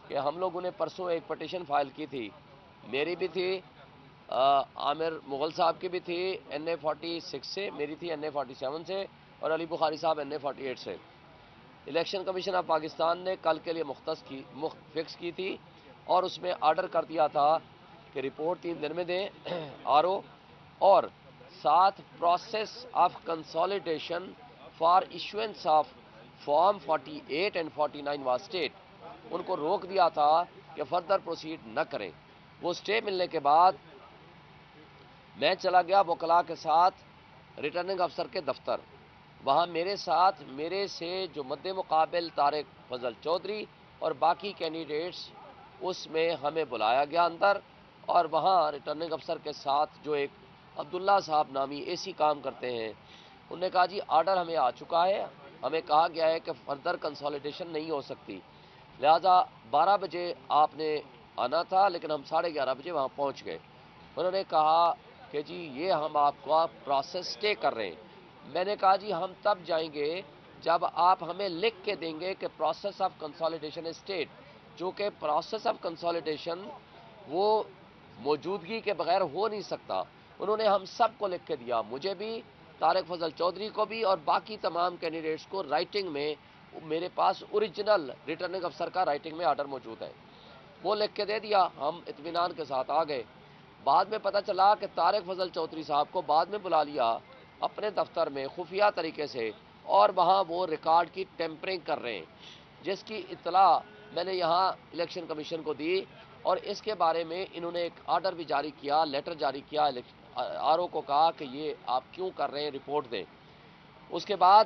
کہ ہم لوگوں نے پرسوں ایک پٹیشن فائل کی تھی، میری بھی تھی، عامر مغل صاحب کی بھی تھی NA-46 سے، میری تھی NA-47 سے، اور علی بخاری صاحب NA-48 سے۔ الیکشن کمیشن آف پاکستان نے کل کے لیے فکس کی تھی، اور اس میں آرڈر کر دیا تھا کہ رپورٹ 3 دن میں دیں RO، اور ساتھ process of consolidation for issuance of form 48 and 49 was stayed, ان کو روک دیا تھا کہ فردر پروسیڈ نہ کریں۔ وہ اسٹے ملنے کے بعد میں چلا گیا وکلاء کے ساتھ ریٹرننگ افسر کے دفتر، وہاں میرے ساتھ میرے سے جو مد مقابل طارق فضل چودھری اور باقی کینڈیڈیٹس، اس میں ہمیں بلایا گیا اندر، اور وہاں ریٹرننگ افسر کے ساتھ جو ایک عبداللہ صاحب نامی AC کام کرتے ہیں، انہوں نے کہا جی آرڈر ہمیں آ چکا ہے، ہمیں کہا گیا ہے کہ فردر کنسالیڈیشن نہیں ہو سکتی، لہذا 12 بجے آپ نے آنا تھا، لیکن ہم 11:30 بجے وہاں پہنچ گئے۔ انہوں نے کہا کہ جی یہ ہم آپ کا پروسیس اسٹے کر رہے ہیں۔ میں نے کہا جی ہم تب جائیں گے جب آپ ہمیں لکھ کے دیں گے کہ پروسیس آف کنسالیڈیشن اسٹیٹ، جو کہ پروسیس آف کنسالیڈیشن وہ موجودگی کے بغیر ہو نہیں سکتا۔ انہوں نے ہم سب کو لکھ کے دیا، مجھے بھی، طارق فضل چودھری کو بھی، اور باقی تمام کینڈیڈیٹس کو رائٹنگ میں، میرے پاس اوریجنل ریٹرننگ افسر کا رائٹنگ میں آرڈر موجود ہے، وہ لکھ کے دے دیا، ہم اطمینان کے ساتھ آ گئے۔ بعد میں پتہ چلا کہ طارق فضل چودھری صاحب کو بعد میں بلا لیا اپنے دفتر میں خفیہ طریقے سے، اور وہاں وہ ریکارڈ کی ٹیمپرنگ کر رہے ہیں، جس کی اطلاع میں نے یہاں الیکشن کمیشن کو دی، اور اس کے بارے میں انہوں نے ایک آرڈر بھی جاری کیا، لیٹر جاری کیا، RO کو کہا کہ یہ آپ کیوں کر رہے ہیں، رپورٹ دیں۔ اس کے بعد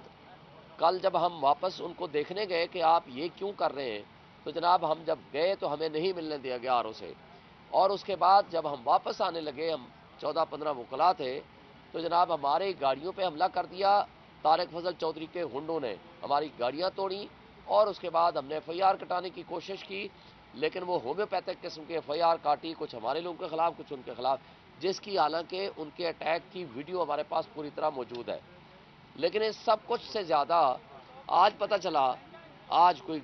کل جب ہم واپس ان کو دیکھنے گئے کہ آپ یہ کیوں کر رہے ہیں، تو جناب ہم جب گئے تو ہمیں نہیں ملنے دیا گیا RO سے، اور اس کے بعد جب ہم واپس آنے لگے، ہم 14-15 وکلاء تھے، تو جناب ہمارے گاڑیوں پہ حملہ کر دیا طارق فضل چودھری کے ہنڈوں نے، ہماری گاڑیاں توڑیں، اور اس کے بعد ہم نے FIR کٹانے کی کوشش کی، لیکن وہ ہومیوپیتھک قسم کے FIR کاٹی، کچھ ہمارے لوگوں کے خلاف، کچھ ان کے خلاف، جس کی حالانکہ ان کے اٹیک کی ویڈیو ہمارے پاس پوری طرح موجود ہے۔ لیکن اس سب کچھ سے زیادہ آج پتہ چلا، آج کوئی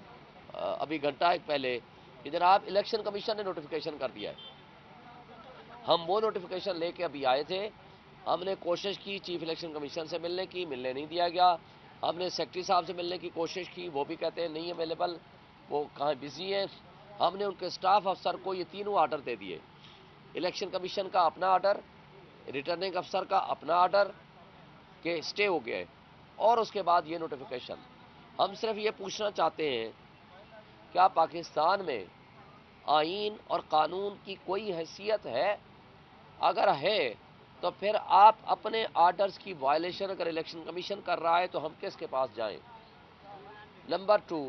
ابھی گھنٹہ ایک پہلے، کہ جناب الیکشن کمیشن نے نوٹیفیکیشن کر دیا ہے۔ ہم وہ نوٹیفیکیشن لے کے ابھی آئے تھے، ہم نے کوشش کی چیف الیکشن کمیشن سے ملنے کی، ملنے نہیں دیا گیا، ہم نے سیکرٹری صاحب سے ملنے کی کوشش کی، وہ بھی کہتے ہیں نہیں اویلیبل، وہ کہاں بزی ہیں۔ ہم نے ان کے سٹاف افسر کو یہ تینوں آرڈر دے دیے، الیکشن کمیشن کا اپنا آرڈر، ریٹرننگ افسر کا اپنا آرڈر کہ اسٹے ہو گیا ہے، اور اس کے بعد یہ نوٹیفیکیشن۔ ہم صرف یہ پوچھنا چاہتے ہیں، کیا پاکستان میں آئین اور قانون کی کوئی حیثیت ہے؟ اگر ہے تو پھر آپ اپنے آرڈرز کی وائلیشن اگر الیکشن کمیشن کر رہا ہے تو ہم کس کے پاس جائیں؟ نمبر 2،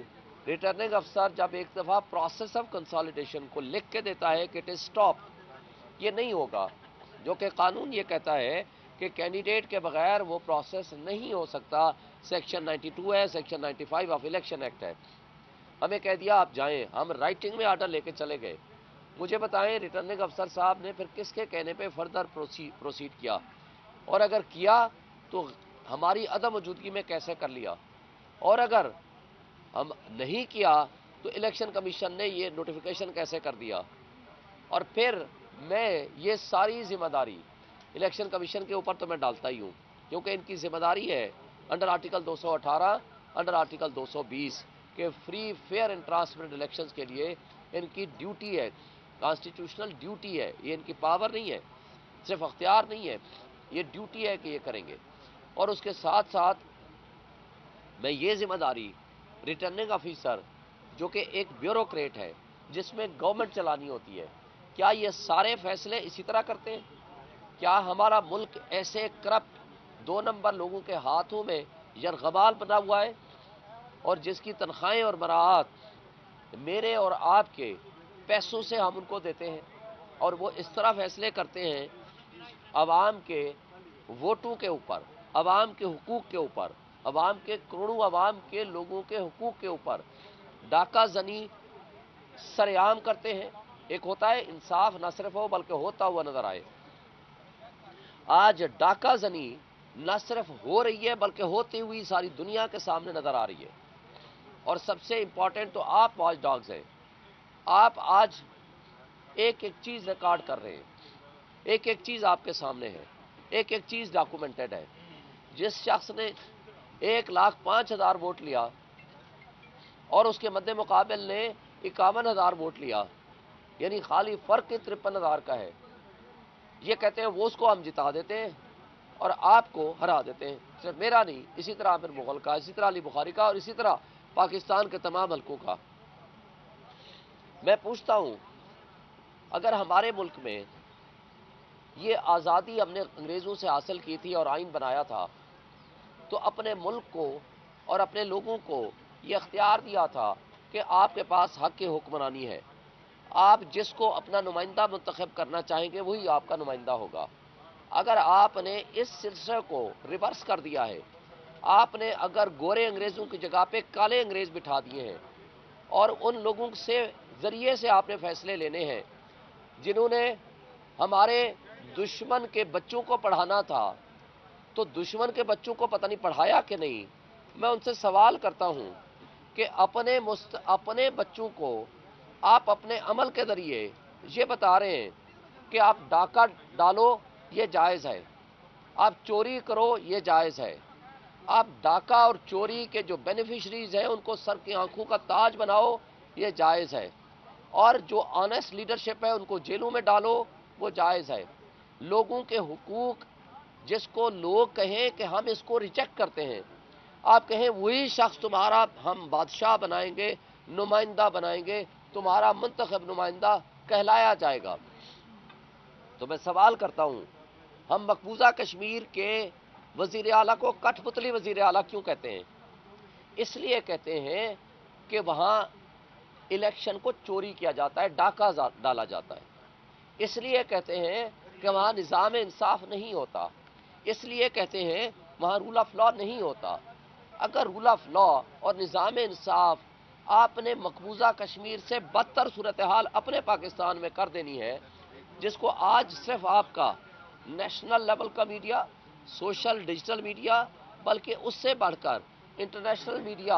ریٹرننگ افسر جب ایک دفعہ پروسیس آف کنسالیڈیشن کو لکھ کے دیتا ہے کہ اٹ از اسٹاپ، یہ نہیں ہوگا، جو کہ قانون یہ کہتا ہے کہ کینڈیڈیٹ کے بغیر وہ پروسیس نہیں ہو سکتا، سیکشن 92 ہے، سیکشن 95 آف الیکشن ایکٹ ہے۔ ہمیں کہہ دیا آپ جائیں، ہم رائٹنگ میں آرڈر لے کے چلے گئے۔ مجھے بتائیں ریٹرننگ افسر صاحب نے پھر کس کے کہنے پہ فردر پروسیڈ کیا، اور اگر کیا تو ہماری عدم موجودگی میں کیسے کر لیا، اور اگر ہم نہیں کیا تو الیکشن کمیشن نے یہ نوٹیفیکیشن کیسے کر دیا؟ اور پھر میں یہ ساری ذمہ داری الیکشن کمیشن کے اوپر تو میں ڈالتا ہی ہوں، کیونکہ ان کی ذمہ داری ہے انڈر آرٹیکل 218، انڈر آرٹیکل 220 کہ free fair and transparent elections کے لیے ان کی ڈیوٹی ہے، کانسٹیٹیوشنل ڈیوٹی ہے، یہ ان کی پاور نہیں ہے، صرف اختیار نہیں ہے، یہ ڈیوٹی ہے کہ یہ کریں گے۔ اور اس کے ساتھ ساتھ میں یہ ذمہ داری ریٹرننگ آفیسر جو کہ ایک بیوروکریٹ ہے جس میں گورنمنٹ چلانی ہوتی ہے، کیا یہ سارے فیصلے اسی طرح کرتے ہیں؟ کیا ہمارا ملک ایسے کرپٹ 2 نمبر لوگوں کے ہاتھوں میں یرغمال بنا ہوا ہے، اور جس کی تنخواہیں اور مراعات میرے اور آپ کے پیسوں سے ہم ان کو دیتے ہیں، اور وہ اس طرح فیصلے کرتے ہیں عوام کے ووٹوں کے اوپر، عوام کے حقوق کے اوپر، عوام کے کروڑوں عوام کے لوگوں کے حقوق کے اوپر ڈاکہ زنی سر عام کرتے ہیں۔ ایک ہوتا ہے انصاف نہ صرف ہو بلکہ ہوتا ہوا نظر آئے، آج ڈاکہ زنی نہ صرف ہو رہی ہے بلکہ ہوتی ہوئی ساری دنیا کے سامنے نظر آ رہی ہے۔ اور سب سے امپورٹنٹ تو آپ واچ ڈاگز ہیں، آپ آج ایک ایک چیز ریکارڈ کر رہے ہیں، ایک ایک چیز آپ کے سامنے ہے، ایک ایک چیز ڈاکومنٹڈ ہے۔ جس شخص نے 1,05,000 ووٹ لیا اور اس کے مد مقابل نے 51,000 ووٹ لیا، یعنی خالی فرق 53,000 کا ہے، یہ کہتے ہیں وہ اس کو ہم جتا دیتے ہیں اور آپ کو ہرا دیتے ہیں۔ صرف میرا نہیں، اسی طرح عامر مغل کا، اسی طرح علی بخاری کا، اور اسی طرح پاکستان کے تمام حلقوں کا۔ میں پوچھتا ہوں، اگر ہمارے ملک میں یہ آزادی ہم نے انگریزوں سے حاصل کی تھی اور آئین بنایا تھا، تو اپنے ملک کو اور اپنے لوگوں کو یہ اختیار دیا تھا کہ آپ کے پاس حق کی حکمرانی ہے، آپ جس کو اپنا نمائندہ منتخب کرنا چاہیں گے وہی آپ کا نمائندہ ہوگا۔ اگر آپ نے اس سلسلے کو ریورس کر دیا ہے، آپ نے اگر گورے انگریزوں کی جگہ پہ کالے انگریز بٹھا دیے ہیں اور ان لوگوں سے ذریعے سے آپ نے فیصلے لینے ہیں جنہوں نے ہمارے دشمن کے بچوں کو پڑھانا تھا، تو دشمن کے بچوں کو پتہ نہیں پڑھایا کہ نہیں۔ میں ان سے سوال کرتا ہوں کہ اپنے بچوں کو آپ اپنے عمل کے ذریعے یہ بتا رہے ہیں کہ آپ ڈاکہ ڈالو، یہ جائز ہے، آپ چوری کرو، یہ جائز ہے، آپ ڈاکہ اور چوری کے جو بینیفیشریز ہیں ان کو سر کی آنکھوں کا تاج بناؤ، یہ جائز ہے، اور جو آنیسٹ لیڈرشپ ہے ان کو جیلوں میں ڈالو، وہ جائز ہے۔ لوگوں کے حقوق جس کو لوگ کہیں کہ ہم اس کو ریجیکٹ کرتے ہیں، آپ کہیں وہی شخص تمہارا ہم بادشاہ بنائیں گے، نمائندہ بنائیں گے، تمہارا منتخب نمائندہ کہلایا جائے گا۔ تو میں سوال کرتا ہوں، ہم مقبوضہ کشمیر کے وزیر اعلیٰ کو کٹھ پتلی وزیر اعلیٰ کیوں کہتے ہیں؟ اس لیے کہتے ہیں کہ وہاں الیکشن کو چوری کیا جاتا ہے، ڈاکہ ڈالا جاتا ہے۔ اس لیے کہتے ہیں کہ وہاں نظام انصاف نہیں ہوتا، اس لیے کہتے ہیں وہاں رول آف لا نہیں ہوتا۔ اگر رول آف لا اور نظام انصاف آپ نے مقبوضہ کشمیر سے بدتر صورتحال اپنے پاکستان میں کر دینی ہے، جس کو آج صرف آپ کا نیشنل لیول کا میڈیا، سوشل ڈیجیٹل میڈیا، بلکہ اس سے بڑھ کر انٹرنیشنل میڈیا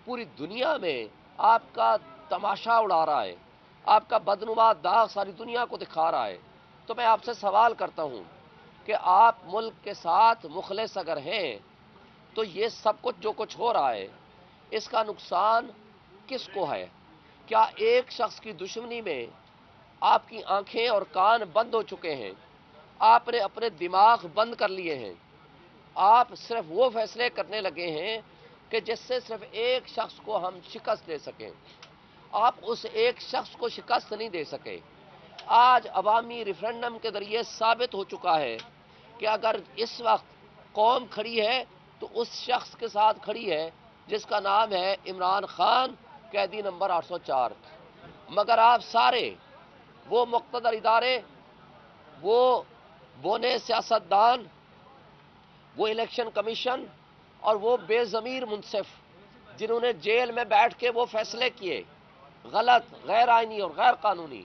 پوری دنیا میں آپ کا تماشا اڑا رہا ہے، آپ کا بدنما داغ ساری دنیا کو دکھا رہا ہے، تو میں آپ سے سوال کرتا ہوں کہ آپ ملک کے ساتھ مخلص اگر ہیں تو یہ سب کچھ جو کچھ ہو رہا ہے اس کا نقصان کس کو ہے؟ کیا ایک شخص کی دشمنی میں آپ کی آنکھیں اور کان بند ہو چکے ہیں؟ آپ نے اپنے دماغ بند کر لیے ہیں، آپ صرف وہ فیصلے کرنے لگے ہیں کہ جس سے صرف ایک شخص کو ہم شکست دے سکیں۔ آپ اس ایک شخص کو شکست نہیں دے سکے۔ آج عوامی ریفرینڈم کے ذریعے ثابت ہو چکا ہے کہ اگر اس وقت قوم کھڑی ہے تو اس شخص کے ساتھ کھڑی ہے جس کا نام ہے عمران خان، قیدی نمبر 804۔ مگر آپ سارے وہ مقتدر ادارے، وہ بونے سیاستدان، وہ الیکشن کمیشن اور وہ بے ضمیر منصف جنہوں نے جیل میں بیٹھ کے وہ فیصلے کیے غلط، غیر آئینی اور غیر قانونی،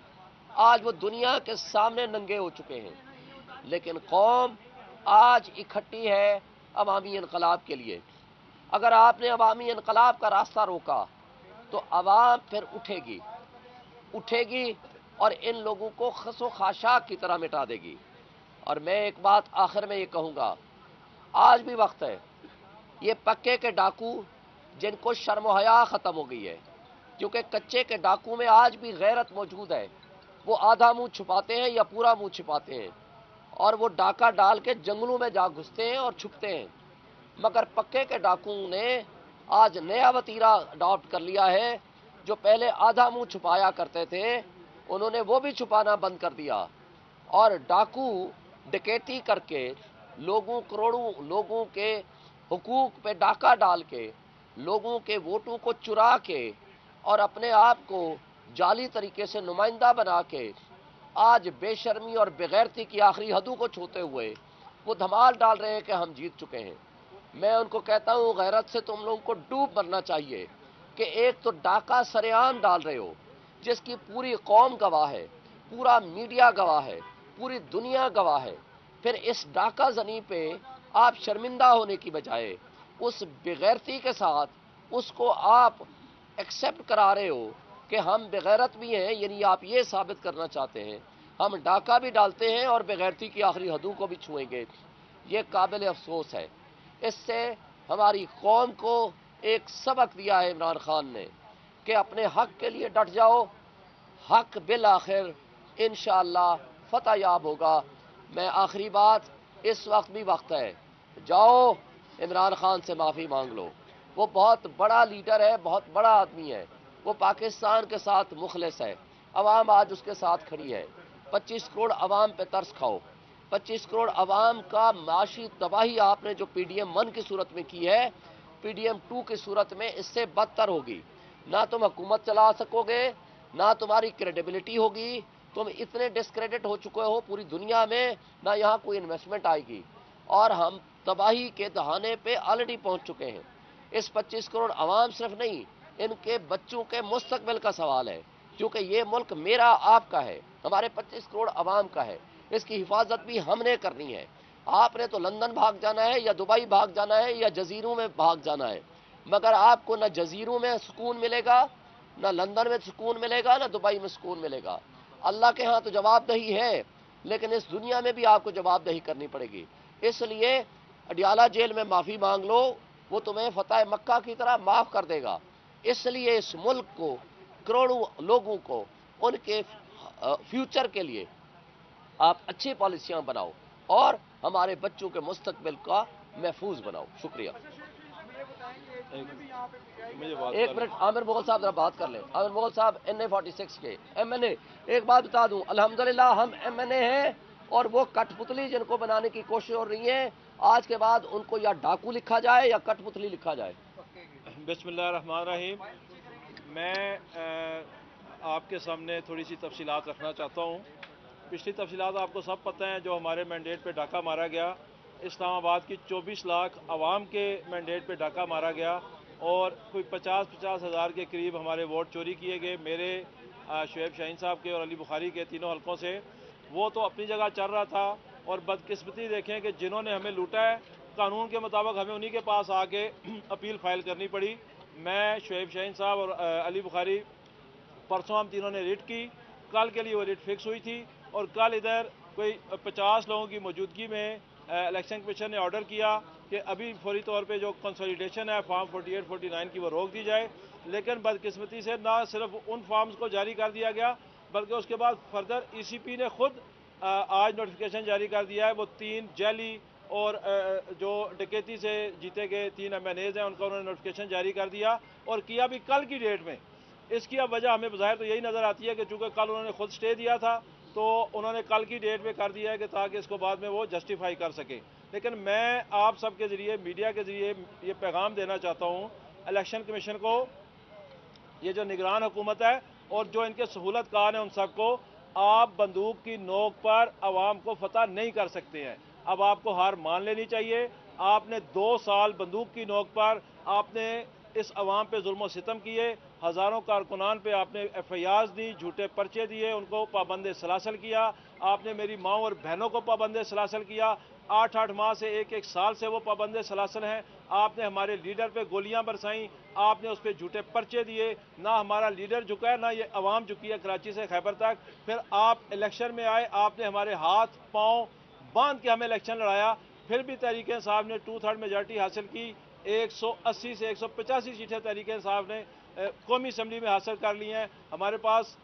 آج وہ دنیا کے سامنے ننگے ہو چکے ہیں۔ لیکن قوم آج اکٹھی ہے عوامی انقلاب کے لیے۔ اگر آپ نے عوامی انقلاب کا راستہ روکا تو عوام پھر اٹھے گی اور ان لوگوں کو خس و خاشاک کی طرح مٹا دے گی۔ اور میں ایک بات آخر میں یہ کہوں گا، آج بھی وقت ہے، یہ پکے کے ڈاکو جن کو شرم و حیا ختم ہو گئی ہے، کیونکہ کچے کے ڈاکو میں آج بھی غیرت موجود ہے، وہ آدھا منہ چھپاتے ہیں یا پورا منہ چھپاتے ہیں، اور وہ ڈاکہ ڈال کے جنگلوں میں جا گھستے ہیں اور چھپتے ہیں۔ مگر پکے کے ڈاکو نے آج نیا وتیرہ اڈاپٹ کر لیا ہے، جو پہلے آدھا منہ چھپایا کرتے تھے انہوں نے وہ بھی چھپانا بند کر دیا، اور ڈاکو ڈکیتی کر کے کروڑوں لوگوں کے حقوق پہ ڈاکہ ڈال کے، لوگوں کے ووٹوں کو چرا کے اور اپنے آپ کو جعلی طریقے سے نمائندہ بنا کے آج بے شرمی اور بغیرتی کی آخری حدوں کو چھوتے ہوئے وہ دھمال ڈال رہے ہیں کہ ہم جیت چکے ہیں۔ میں ان کو کہتا ہوں غیرت سے تم لوگوں کو ڈوب مرنا چاہیے کہ ایک تو ڈاکہ سرعام ڈال رہے ہو جس کی پوری قوم گواہ ہے، پورا میڈیا گواہ ہے، پوری دنیا گواہ ہے، پھر اس ڈاکہ زنی پہ آپ شرمندہ ہونے کی بجائے اس بغیرتی کے ساتھ اس کو آپ ایکسیپٹ کرا رہے ہو کہ ہم بغیرت بھی ہیں، یعنی آپ یہ ثابت کرنا چاہتے ہیں ہم ڈاکہ بھی ڈالتے ہیں اور بغیرتی کی آخری حدوں کو بھی چھوئیں گے، یہ قابل افسوس ہے۔ اس سے ہماری قوم کو ایک سبق دیا ہے عمران خان نے کہ اپنے حق کے لیے ڈٹ جاؤ، حق بالآخر انشاءاللہ فتح یاب ہوگا۔ میں آخری بات، اس وقت بھی وقت ہے، جاؤ عمران خان سے معافی مانگ لو، وہ بہت بڑا لیڈر ہے، بہت بڑا آدمی ہے، وہ پاکستان کے ساتھ مخلص ہے، عوام آج اس کے ساتھ کھڑی ہے۔ 25 کروڑ عوام پہ ترس کھاؤ، 25 کروڑ عوام کا معاشی تباہی آپ نے جو پی ڈی ایم 1 کی صورت میں کی ہے، پی ڈی ایم 2 کی صورت میں اس سے بدتر ہوگی۔ نہ تم حکومت چلا سکو گے، نہ تمہاری کریڈیبلٹی ہوگی، تم اتنے ڈسکریڈٹ ہو چکے ہو پوری دنیا میں، نہ یہاں کوئی انویسٹمنٹ آئے گی، اور ہم تباہی کے دہانے پہ آلریڈی پہنچ چکے ہیں۔ اس 25 کروڑ عوام صرف نہیں، ان کے بچوں کے مستقبل کا سوال ہے، کیونکہ یہ ملک میرا آپ کا ہے، ہمارے 25 کروڑ عوام کا ہے، اس کی حفاظت بھی ہم نے کرنی ہے۔ آپ نے تو لندن بھاگ جانا ہے یا دبئی بھاگ جانا ہے یا جزیروں میں بھاگ جانا ہے، مگر آپ کو نہ جزیروں میں سکون ملے گا، نہ لندن میں سکون ملے گا، نہ دبئی میں سکون ملے گا۔ اللہ کے ہاں تو جواب دہی ہے، لیکن اس دنیا میں بھی آپ کو جواب دہی کرنی پڑے گی۔ اس لیے اڈیالہ جیل میں معافی مانگ لو، وہ تمہیں فتح مکہ کی طرح معاف کر دے گا۔ اس لیے اس ملک کو، کروڑوں لوگوں کو، ان کے فیوچر کے لیے آپ اچھی پالیسیاں بناؤ اور ہمارے بچوں کے مستقبل کا محفوظ بناؤ۔ شکریہ۔ ایک منٹ عامر مغل صاحب ذرا بات کر لیں۔ عامر مغل صاحب NA46 کے MNA، ایک بات بتا دوں، الحمدللہ ہم MNA ہیں، اور وہ کٹ پتلی جن کو بنانے کی کوشش ہو رہی ہے، آج کے بعد ان کو یا ڈاکو لکھا جائے یا کٹ پتلی لکھا جائے۔ بسم اللہ الرحمن الرحیم۔ میں آپ کے سامنے تھوڑی سی تفصیلات رکھنا چاہتا ہوں۔ پچھلی تفصیلات آپ کو سب پتہ ہیں، جو ہمارے مینڈیٹ پہ ڈاکہ مارا گیا، اسلام آباد کی 24 لاکھ عوام کے مینڈیٹ پہ ڈاکہ مارا گیا، اور کوئی 50 ہزار کے قریب ہمارے ووٹ چوری کیے گئے، میرے، شعیب شاہین صاحب کے اور علی بخاری کے تینوں حلقوں سے۔ وہ تو اپنی جگہ چل رہا تھا، اور بدقسمتی دیکھیں کہ جنہوں نے ہمیں لوٹا ہے، قانون کے مطابق ہمیں انہی کے پاس آ کے اپیل فائل کرنی پڑی۔ میں، شعیب شاہین صاحب اور علی بخاری، پرسوں ہم تینوں نے ریٹ کی، کل کے لیے وہ ریٹ فکس ہوئی تھی، اور کل ادھر کوئی 50 لوگوں کی موجودگی میں الیکشن کمیشن نے آرڈر کیا کہ ابھی فوری طور پہ جو کنسولیڈیشن ہے فارم 48 49 کی وہ روک دی جائے۔ لیکن بدقسمتی سے نہ صرف ان فارمز کو جاری کر دیا گیا، بلکہ اس کے بعد فردر ECP نے خود آج نوٹیفیکیشن جاری کر دیا ہے۔ وہ 3 جعلی اور جو ڈکیتی سے جیتے گئے 3 MNAs ہیں، ان کا انہوں نے نوٹیفیکیشن جاری کر دیا، اور کیا بھی کل کی ڈیٹ میں۔ اس کی اب وجہ ہمیں بظاہر تو یہی نظر آتی ہے کہ چونکہ کل انہوں نے خود سٹے دیا تھا، تو انہوں نے کل کی ڈیٹ میں کر دیا ہے کہ تاکہ اس کو بعد میں وہ جسٹیفائی کر سکے۔ لیکن میں آپ سب کے ذریعے، میڈیا کے ذریعے یہ پیغام دینا چاہتا ہوں الیکشن کمیشن کو، یہ جو نگران حکومت ہے اور جو ان کے سہولت کار ہیں، ان سب کو، آپ بندوق کی نوک پر عوام کو فتح نہیں کر سکتے ہیں۔ اب آپ کو ہار مان لینی چاہیے۔ آپ نے 2 سال بندوق کی نوک پر آپ نے اس عوام پہ ظلم و ستم کیے، ہزاروں کارکنان پہ آپ نے FIRs دی، جھوٹے پرچے دیے، ان کو پابند سلاسل کیا۔ آپ نے میری ماؤں اور بہنوں کو پابند سلاسل کیا، 8 ماہ سے 1 سال سے وہ پابند سلاسل ہیں۔ آپ نے ہمارے لیڈر پہ گولیاں برسائیں، آپ نے اس پہ جھوٹے پرچے دیے، نہ ہمارا لیڈر جھکا ہے، نہ یہ عوام جھکی ہے کراچی سے خیبر تک۔ پھر آپ الیکشن میں آئے، آپ نے ہمارے ہاتھ پاؤں باندھ کے ہمیں الیکشن لڑایا، پھر بھی تحریک انصاف نے 2/3 میجارٹی حاصل کی، 180 سے 185 سیٹیں تحریک انصاف نے قومی اسمبلی میں حاصل کر لی ہیں۔ ہمارے پاس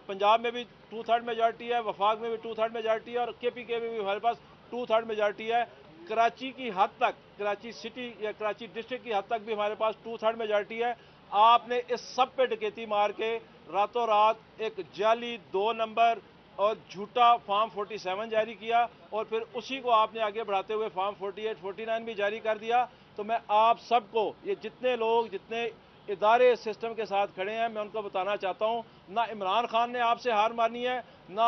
پنجاب میں بھی 2/3 میجارٹی ہے، وفاق میں بھی 2/3 میجارٹی ہے، اور KPK میں بھی ہمارے پاس 2/3 میجارٹی ہے۔ کراچی کی حد تک، کراچی سٹی یا کراچی ڈسٹرکٹ کی حد تک بھی ہمارے پاس 2/3 میجارٹی ہے۔ آپ نے اس سب پہ ڈکیتی مار کے راتوں رات ایک جعلی 2 نمبر اور جھوٹا فارم 47 جاری کیا، اور پھر اسی کو آپ نے آگے بڑھاتے ہوئے فارم 48 49 بھی جاری کر دیا۔ تو میں آپ سب کو، یہ جتنے لوگ، جتنے ادارے سسٹم کے ساتھ کھڑے ہیں، میں ان کو بتانا چاہتا ہوں، نہ عمران خان نے آپ سے ہار مانی ہے، نہ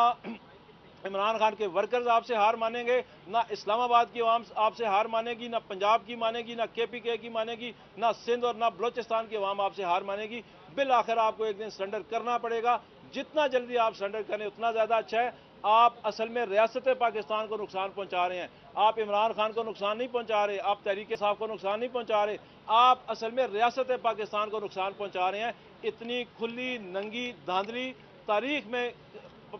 عمران خان کے ورکرز آپ سے ہار مانیں گے، نہ اسلام آباد کی عوام آپ سے ہار مانے گی، نہ پنجاب کی مانے گی، نہ KPK کی مانے گی، نہ سندھ اور نہ بلوچستان کی عوام آپ سے ہار مانے گی۔ بالآخر آپ کو ایک دن سرنڈر کرنا پڑے گا، جتنا جلدی آپ سرنڈر کریں اتنا زیادہ اچھا ہے۔ آپ اصل میں ریاست پاکستان کو نقصان پہنچا رہے ہیں. آپ عمران خان کو نقصان نہیں پہنچا رہے, آپ تحریک انصاف کو نقصان نہیں پہنچا رہے, آپ اصل میں ریاست پاکستان کو نقصان پہنچا رہے ہیں. اتنی کھلی ننگی دھاندلی تاریخ میں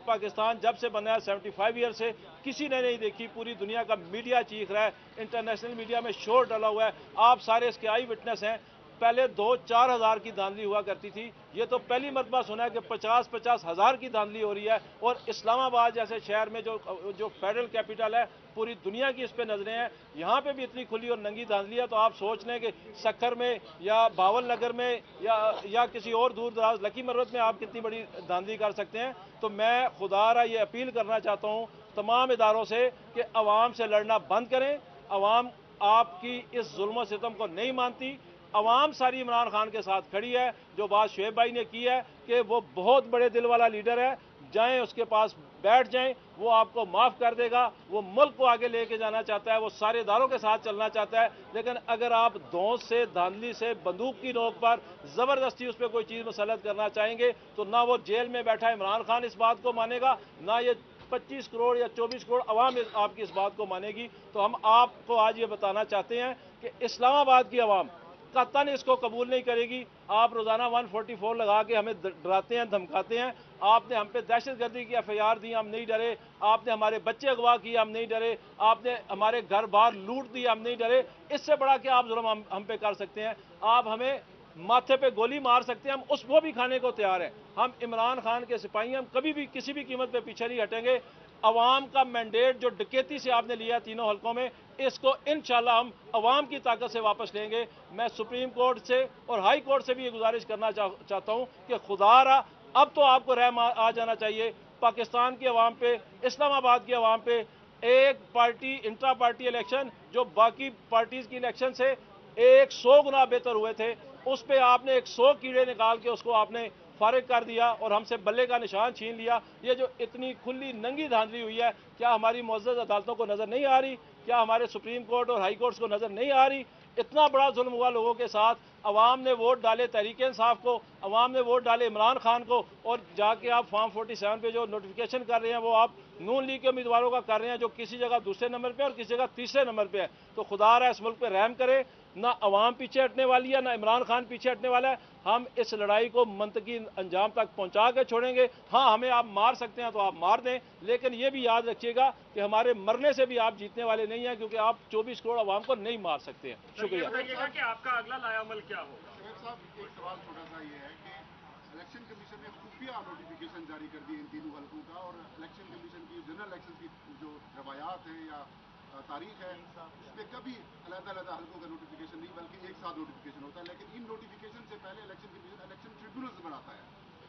پاکستان جب سے بنا ہے 75 ایئر سے کسی نے نہیں دیکھی. پوری دنیا کا میڈیا چیخ رہا ہے, انٹرنیشنل میڈیا میں شور ڈلا ہوا ہے, آپ سارے اس کے آئی وٹنس ہیں. پہلے 2-4 ہزار کی دھاندلی ہوا کرتی تھی, یہ تو پہلی مرتبہ سنا ہے کہ 50-50 ہزار کی دھاندلی ہو رہی ہے. اور اسلام آباد جیسے شہر میں جو فیڈرل کیپٹل ہے, پوری دنیا کی اس پہ نظریں ہیں, یہاں پہ بھی اتنی کھلی اور ننگی دھاندلی ہے. تو آپ سوچ لیں کہ سکھر میں یا بھاول نگر میں یا کسی اور دور دراز لکی مروت میں آپ کتنی بڑی دھاندلی کر سکتے ہیں. تو میں خدا را یہ اپیل کرنا چاہتا ہوں تمام اداروں سے کہ عوام سے لڑنا بند کریں. عوام آپ کی اس ظلم و ستم کو نہیں مانتی. عوام ساری عمران خان کے ساتھ کھڑی ہے. جو بات شعیب بھائی نے کی ہے کہ وہ بہت بڑے دل والا لیڈر ہے, جائیں اس کے پاس بیٹھ جائیں, وہ آپ کو معاف کر دے گا. وہ ملک کو آگے لے کے جانا چاہتا ہے, وہ سارے اداروں کے ساتھ چلنا چاہتا ہے. لیکن اگر آپ دھونس سے, دھاندلی سے, بندوق کی نوک پر زبردستی اس پہ کوئی چیز مسلط کرنا چاہیں گے تو نہ وہ جیل میں بیٹھا عمران خان اس بات کو مانے گا, نہ یہ 25 کروڑ یا 24 کروڑ عوام آپ کی اس بات کو مانے گی. تو ہم آپ کو آج یہ بتانا چاہتے ہیں کہ اسلام آباد کی عوام قطعاً اس کو قبول نہیں کرے گی. آپ روزانہ 144 لگا کے ہمیں ڈراتے ہیں, دھمکاتے ہیں. آپ نے ہم پہ دہشت گردی کی FIR دی, ہم نہیں ڈرے. آپ نے ہمارے بچے اغوا کیے, ہم نہیں ڈرے. آپ نے ہمارے گھر بار لوٹ دی, ہم نہیں ڈرے. اس سے بڑا کیا آپ ظلم ہم پہ کر سکتے ہیں؟ آپ ہمیں ماتھے پہ گولی مار سکتے ہیں, ہم اس وہ بھی کھانے کو تیار ہیں. ہم عمران خان کے سپاہی, ہم کبھی بھی کسی بھی قیمت پہ پیچھے نہیں ہٹیں گے. عوام کا مینڈیٹ جو ڈکیتی سے آپ نے لیا تینوں حلقوں میں, اس کو انشاءاللہ ہم عوام کی طاقت سے واپس لیں گے. میں سپریم کورٹ سے اور ہائی کورٹ سے بھی یہ گزارش کرنا چاہتا ہوں کہ خدا را اب تو آپ کو رحم آ جانا چاہیے پاکستان کی عوام پہ, اسلام آباد کی عوام پہ. ایک پارٹی انٹرا پارٹی الیکشن جو باقی پارٹیز کی الیکشن سے 100 گنا بہتر ہوئے تھے, اس پہ آپ نے 100 کیڑے نکال کے اس کو آپ نے فارغ کر دیا اور ہم سے بلے کا نشان چھین لیا. یہ جو اتنی کھلی ننگی دھاندلی ہوئی ہے, کیا ہماری معزز عدالتوں کو نظر نہیں آ رہی؟ کیا ہمارے سپریم کورٹ اور ہائی کورٹس کو نظر نہیں آ رہی؟ اتنا بڑا ظلم ہوا لوگوں کے ساتھ. عوام نے ووٹ ڈالے تحریک انصاف کو, عوام نے ووٹ ڈالے عمران خان کو, اور جا کے آپ فارم 47 پہ جو نوٹیفیکیشن کر رہے ہیں وہ آپ نون لیگ کے امیدواروں کا کر رہے ہیں, جو کسی جگہ دوسرے نمبر پہ اور کسی جگہ تیسرے نمبر پہ ہے. تو خدا رہا اس ملک پہ رحم کرے. نہ عوام پیچھے ہٹنے والی ہے, نہ عمران خان پیچھے ہٹنے والا ہے. ہم اس لڑائی کو منطقی انجام تک پہنچا کے چھوڑیں گے. ہاں, ہمیں آپ مار سکتے ہیں تو آپ مار دیں, لیکن یہ بھی یاد رکھیے گا کہ ہمارے مرنے سے بھی آپ جیتنے والے نہیں ہیں, کیونکہ آپ 24 کروڑ عوام کو نہیں مار سکتے ہیں. شکریہ. کہ آپ کا اگلا لایا عمل کیا ہوگا؟ شعیب صاحب, ایک سوال چھوٹا سا یہ ہے کہ الیکشن کمیشن نے خفیہ نوٹیفیکیشن جاری کر دی ان تینوں حلقوں کا, اور الیکشن کمیشن کی جنرل الیکشن کی جو روایات ہیں یا تاریخ ہے, اس پہ کبھی علیحدہ علیحدہ حلقوں کا نوٹیفیکیشن نہیں بلکہ ایک ساتھ نوٹیفیکیشن ہوتا ہے. لیکن ان نوٹیفیکیشن سے پہلے الیکشن کمیشن الیکشن ٹریبیونلز بناتا ہے.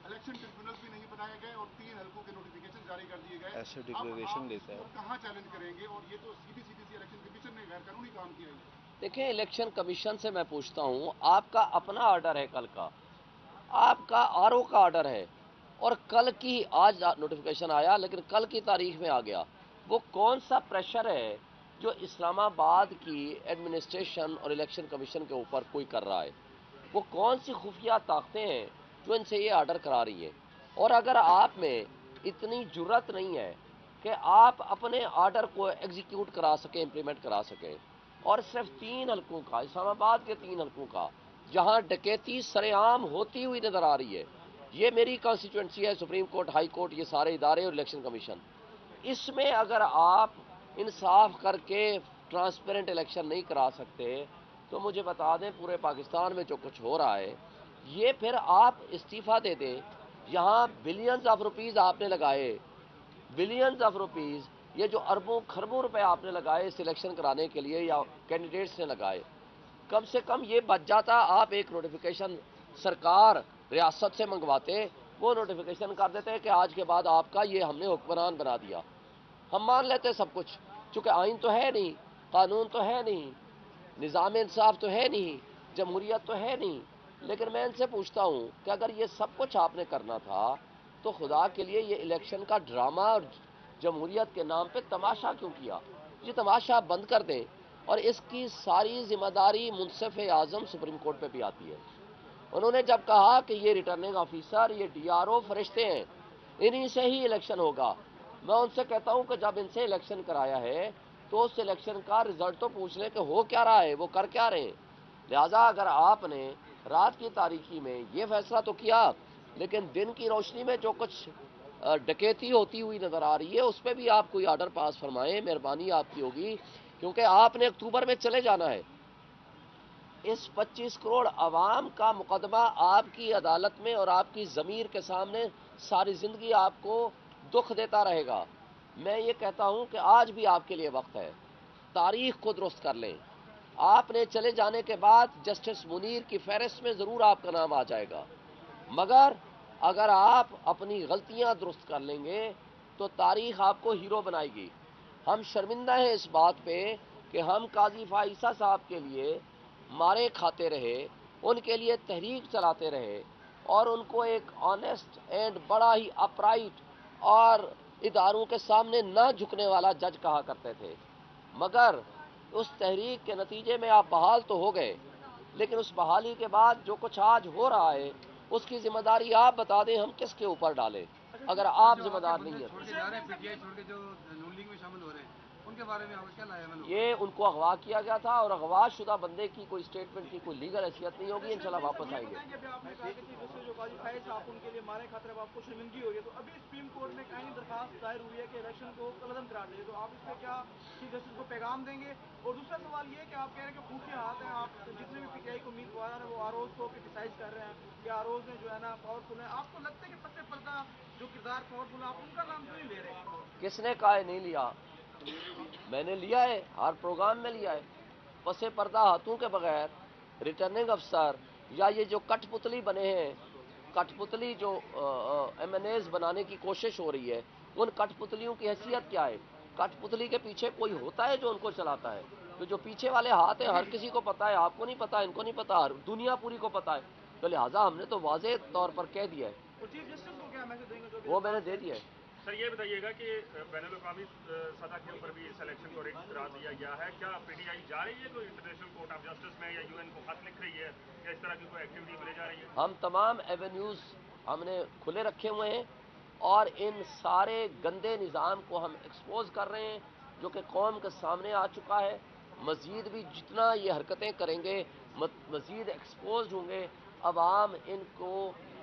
الیکشن ٹریبیونلز بھی نہیں بنائے گئے اور 3 حلقوں کے نوٹیفیکیشن جاری کر دیے گئے. ایسے ڈکلیریشن دیتا ہے. کہاں چیلنج کریں گے؟ اور یہ تو سیدھی سی الیکشن کمیشن نے غیر قانونی کام کیا ہے. دیکھیں, الیکشن کمیشن سے میں پوچھتا ہوں, آپ کا اپنا آرڈر ہے کل کا, آپ کا RO کا آرڈر ہے, اور کل کی آج نوٹیفیکیشن آیا لیکن کل کی تاریخ میں آ گیا. وہ کون سا پریشر ہے جو اسلام آباد کی ایڈمنسٹریشن اور الیکشن کمیشن کے اوپر کوئی کر رہا ہے؟ وہ کون سی خفیہ طاقتیں ہیں جو ان سے یہ آرڈر کرا رہی ہیں؟ اور اگر آپ میں اتنی جرت نہیں ہے کہ آپ اپنے آرڈر کو ایگزیکیوٹ کرا سکیں, امپلیمنٹ کرا سکیں, اور صرف 3 حلقوں کا, اسلام آباد کے 3 حلقوں کا, جہاں ڈکیتی سرے عام ہوتی ہوئی نظر آ رہی ہے, یہ میری کانسٹیچوئنسی ہے, سپریم کورٹ, ہائی کورٹ, یہ سارے ادارے اور الیکشن کمیشن, اس میں اگر آپ انصاف کر کے ٹرانسپیرنٹ الیکشن نہیں کرا سکتے تو مجھے بتا دیں پورے پاکستان میں جو کچھ ہو رہا ہے, یہ پھر آپ استعفیٰ دے دیں. یہاں بلینز آف روپیز آپ نے لگائے, بلینز آف روپیز, یہ جو اربوں خربوں روپے آپ نے لگائے سلیکشن کرانے کے لیے یا کینڈیڈیٹس نے لگائے, کم سے کم یہ بچ جاتا. آپ ایک نوٹیفیکیشن سرکار ریاست سے منگواتے, وہ نوٹیفیکیشن کر دیتے کہ آج کے بعد آپ کا یہ ہم نے حکمران بنا دیا. ہم مان لیتے سب کچھ, چونکہ آئین تو ہے نہیں, قانون تو ہے نہیں, نظام انصاف تو ہے نہیں, جمہوریت تو ہے نہیں. لیکن میں ان سے پوچھتا ہوں کہ اگر یہ سب کچھ آپ نے کرنا تھا تو خدا کے لیے یہ الیکشن کا ڈرامہ اور جمہوریت کے نام پہ تماشا کیوں کیا؟ یہ تماشا بند کر دیں, اور اس کی ساری ذمہ داری منصف اعظم سپریم کورٹ پہ بھی آتی ہے. انہوں نے جب کہا کہ یہ ریٹرننگ آفیسر, یہ DRO فرشتے ہیں, انہی سے ہی الیکشن ہوگا, میں ان سے کہتا ہوں کہ جب ان سے الیکشن کرایا ہے تو اس الیکشن کا رزلٹ تو پوچھ لیں کہ ہو کیا رہا ہے، وہ کر کیا رہے ہیں. لہٰذا اگر آپ نے رات کی تاریکی میں یہ فیصلہ تو کیا، لیکن دن کی روشنی میں جو کچھ ڈکیتی ہوتی ہوئی نظر آ رہی ہے اس پہ بھی آپ کوئی آرڈر پاس فرمائیں، مہربانی آپ کی ہوگی، کیونکہ آپ نے اکتوبر میں چلے جانا ہے. اس 25 کروڑ عوام کا مقدمہ آپ کی عدالت میں اور آپ کی ضمیر کے سامنے ساری زندگی آپ کو دکھ دیتا رہے گا. میں یہ کہتا ہوں کہ آج بھی آپ کے لیے وقت ہے، تاریخ کو درست کر لیں. آپ نے چلے جانے کے بعد جسٹس منیر کی فہرست میں ضرور آپ کا نام آ جائے گا، مگر اگر آپ اپنی غلطیاں درست کر لیں گے تو تاریخ آپ کو ہیرو بنائے گی. ہم شرمندہ ہیں اس بات پہ کہ ہم قاضی فائزہ صاحب کے لیے مارے کھاتے رہے، ان کے لیے تحریک چلاتے رہے اور ان کو ایک آنیسٹ اینڈ بڑا ہی اپرائٹ اور اداروں کے سامنے نہ جھکنے والا جج کہا کرتے تھے. مگر اس تحریک کے نتیجے میں آپ بحال تو ہو گئے، لیکن اس بحالی کے بعد جو کچھ آج ہو رہا ہے اس کی ذمہ داری آپ بتا دیں ہم کس کے اوپر ڈالیں اگر آپ ذمہ دار نہیں ہیں. چھوڑ کے جا رہے ہیں، پی ٹی آئی چھوڑ کے جو نون لیگ میں شامل ہو رہے ہیں ان کے بارے میں آپ کو کیا لایا عمل ہوگا؟ یہ ان کو اغوا کیا گیا تھا اور اغوا شدہ بندے کی کوئی اسٹیٹمنٹ کی کوئی لیگل حیثیت نہیں ہوگی، انشاءاللہ واپس آئیں گے. آپ نے کہا کہ دوسرے جو قاضی فائز صاحب ان کے لیے مارے خاطر آپ کو شرمندگی ہوئی ہے، تو ابھی سپریم کورٹ میں ایک آئینی درخواست دائر ہوئی ہے کہ الیکشن کو کلعدم قرار دے، تو آپ اس پہ کیا چیف جسٹس کو پیغام دیں گے؟ اور دوسرا سوال یہ ہے کہ آپ کہہ رہے ہیں کہ خفیہ ہاتھ ہیں، آپ جتنے بھی پی ٹی آئی کو امیدوار ہیں وہ آروز کو کرٹیسائز کر رہے ہیں کہ آروز میں جو ہے نا پاورفل ہیں. آپ کو لگتا ہے کہ پس پردہ جو کردار پاورفل ہے آپ ان کا نام کیوں نہیں لے رہے؟ کس نے کہا ہے نہیں لیا؟ میں نے لیا ہے، ہر پروگرام میں لیا ہے. پس پردہ ہاتھوں کے بغیر ریٹرننگ افسر یا یہ جو کٹ پتلی بنے ہیں، کٹ پتلی جو ایم این ایز بنانے کی کوشش ہو رہی ہے، ان کٹ پتلیوں کی حیثیت کیا ہے؟ کٹ پتلی کے پیچھے کوئی ہوتا ہے جو ان کو چلاتا ہے؟ تو جو پیچھے والے ہاتھ ہیں ہر کسی کو پتا ہے، آپ کو نہیں پتا، ان کو نہیں پتا، ہر دنیا پوری کو پتا ہے. تو لہٰذا ہم نے تو واضح طور پر کہہ دیا ہے. چیف جسٹس کو کیا میسج دیں گے جو وہ میں نے دے دیا ہے. سر یہ بتائیے گا کہ بین الاقوامی سطح کے اوپر بھی اس الیکشن کو ریٹ قرار دیا گیا ہے، کیا پی ٹی آئی جا رہی ہے کوئی انٹرنیشنل کورٹ آف جسٹس میں یا یو این کو خط لکھ رہی ہے یا اس طرح کی کوئی ایکٹیویٹی ملے جا رہی ہے؟ ہم تمام ایونیوز ہم نے کھلے رکھے ہوئے ہیں اور ان سارے گندے نظام کو ہم ایکسپوز کر رہے ہیں جو کہ قوم کے سامنے آ چکا ہے. مزید بھی جتنا یہ حرکتیں کریں گے مزید ایکسپوز ہوں گے. عوام ان کو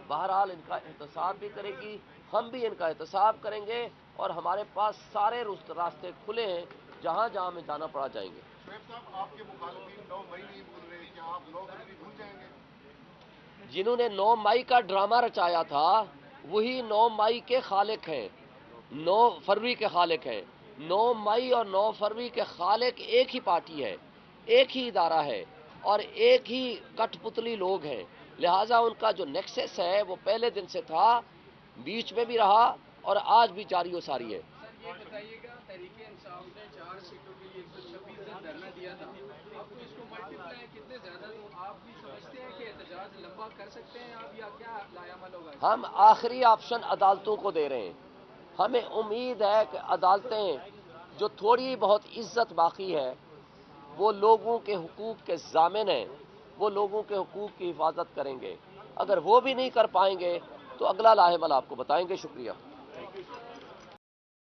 بہرحال ان کا احتساب بھی کرے گی، ہم بھی ان کا احتساب کریں گے اور ہمارے پاس سارے راستے کھلے ہیں، جہاں جہاں ہمیں جانا پڑا جائیں گے. شعیب صاحب، آپ کے مخالفین 9 مئی نہیں بھول رہے، کیا آپ 9 فروری بھول جائیں گے؟ جنہوں نے 9 مئی کا ڈرامہ رچایا تھا وہی 9 مئی کے خالق ہیں، 9 فروری کے خالق ہیں. 9 مئی اور 9 فروری کے خالق ایک ہی پارٹی ہے، ایک ہی ادارہ ہے اور ایک ہی کٹ پتلی لوگ ہیں. لہٰذا ان کا جو نیکسس ہے وہ پہلے دن سے تھا، بیچ میں بھی رہا اور آج بھی جاری و ساری ہے. سر یہ بتائیے گا، تحریک انصاف نے 4 سیٹوں کے لیے 126 دن دھرنا دیا تھا، اب تو اس کو ملٹیپلائی کتنے زیادہ، تو آپ بھی سمجھتے ہیں کہ احتجاج لمبا کر سکتے ہیں آپ یا کیا لایا عمل ہوگا؟ ہم آخری آپشن عدالتوں کو دے رہے ہیں. ہمیں امید ہے کہ عدالتیں جو تھوڑی بہت عزت باقی ہے وہ لوگوں کے حقوق کے ضامن ہیں، وہ لوگوں کے حقوق کی حفاظت کریں گے. اگر وہ بھی نہیں کر پائیں گے تو اگلا لاہے عمل آپ کو بتائیں گے. شکریہ.